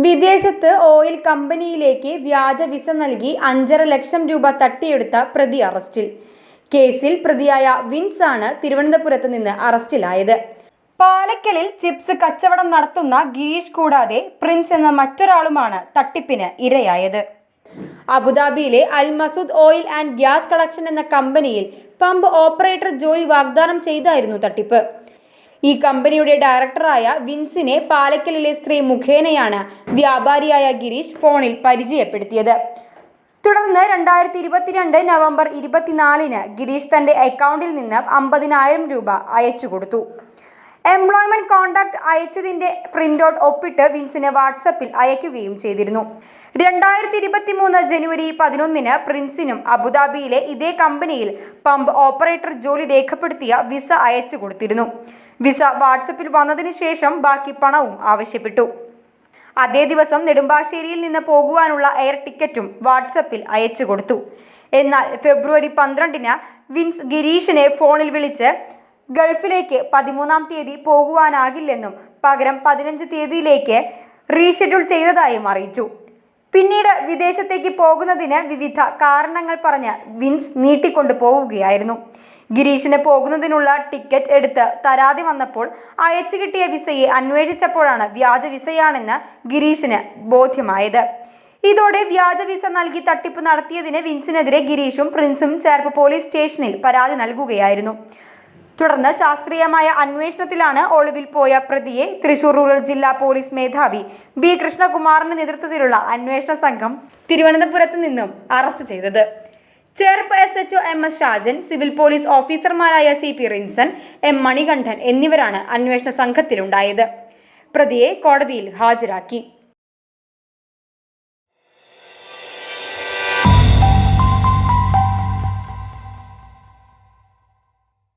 വിദേശത്ത് ഓയിൽ കമ്പനിയിലേക്ക് വ്യാജ വിസ നൽകി 5.5 ലക്ഷം രൂപ തട്ടിയെടുത്ത പ്രതി അറസ്റ്റിൽ. കേസിൽ പ്രതിയായ വിൻസ് ആണ് തിരുവനന്തപുരത്ത് നിന്ന് അറസ്റ്റിലായത്. പാലക്കലിൽ ചിപ്സ് കച്ചവടം നടത്തുന്ന ഗിരീഷ് കൂടാതെ പ്രിൻസ് എന്ന മറ്റൊരാളുമാണ് തട്ടിപ്പിന് ഇരയായത്. അബുദാബിയിലെ Al Masood oil and gas collection എന്ന കമ്പനിയിൽ പമ്പ് ഓപ്പറേറ്റർ ജോലി വാഗ്ദാനം ചെയ്തായിരുന്നു തട്ടിപ്പ്. ഈ കമ്പനിയുടെ ഡയറക്ടറായ വിൻസിനെ പാലക്കലിലെ സ്ത്രീ മുഖേനയാണ് വ്യാപാരിയായ ഗിരീഷ് ഫോണിൽ പരിചയപ്പെടുത്തിയത്. തുടർന്ന് 2022 നവംബർ 24-ന് ഗിരീഷ് തന്റെ അക്കൗണ്ടിൽ നിന്ന് 50,000 രൂപ അയച്ചു കൊടുത്തു. എംപ്ലോയ്മെന്റ് കോൺട്രാക്ട് അയച്ചതിന്റെ പ്രിന്റൗട്ട് ഒപ്പിട്ട് വിൻസിന് വാട്സപ്പിൽ അയക്കുകയും ചെയ്തിരുന്നു. 2023 ജനുവരി 11-ന് പ്രിൻസിനും അബുദാബിയിലെ ഇതേ കമ്പനിയിൽ പമ്പ് ഓപ്പറേറ്റർ ജോലി രേഖപ്പെടുത്തിയ വിസ അയച്ചു കൊടുത്തിരുന്നു. വിസ വാട്സപ്പിൽ വന്നതിന് ശേഷം ബാക്കി പണവും ആവശ്യപ്പെട്ടു. അതേ ദിവസം നെടുമ്പാശ്ശേരിയിൽ നിന്ന് പോകുവാനുള്ള എയർ ടിക്കറ്റും വാട്സപ്പിൽ അയച്ചു കൊടുത്തു. എന്നാൽ ഫെബ്രുവരി 12-ന് വിൻസ് ഗിരീഷിനെ ഫോണിൽ വിളിച്ച് ഗൾഫിലേക്ക് 13-ാം തീയതി പോകുവാനാകില്ലെന്നും പകരം 15 തീയതിയിലേക്ക് റീഷെഡ്യൂൾ ചെയ്തതായും അറിയിച്ചു. പിന്നീട് വിദേശത്തേക്ക് പോകുന്നതിന് വിവിധ കാരണങ്ങൾ പറഞ്ഞ് വിൻസ് നീട്ടിക്കൊണ്ടു പോവുകയായിരുന്നു. ഗിരീഷിന് പോകുന്നതിനുള്ള ടിക്കറ്റ് എടുത്ത് തരാതെ വന്നപ്പോൾ അയച്ചു കിട്ടിയ വിസയെ അന്വേഷിച്ചപ്പോഴാണ് വ്യാജ വിസയാണെന്ന് ഗിരീഷിന് ബോധ്യമായത്. ഇതോടെ വ്യാജ വിസ നൽകി തട്ടിപ്പ് നടത്തിയതിന് വിൻസിനെതിരെ ഗിരീഷും പ്രിൻസും ചേർപ്പ് പോലീസ് സ്റ്റേഷനിൽ പരാതി നൽകുകയായിരുന്നു. തുടർന്ന് ശാസ്ത്രീയമായ അന്വേഷണത്തിലാണ് ഒളിവിൽ പോയ പ്രതിയെ തൃശൂർ റൂറൽ ജില്ലാ പോലീസ് മേധാവി ബി കൃഷ്ണകുമാറിന്റെ നേതൃത്വത്തിലുള്ള അന്വേഷണ സംഘം തിരുവനന്തപുരത്ത് നിന്നും അറസ്റ്റ് ചെയ്തത്. Cherpu SHO MS Shajan, civil police ഓഫീസർമാരായ CP റിൻസൺ, M മണികണ്ഠൻ എന്നിവരാണ് അന്വേഷണ സംഘത്തിലുണ്ടായത്. പ്രതിയെ കോടതിയിൽ ഹാജരാക്കി.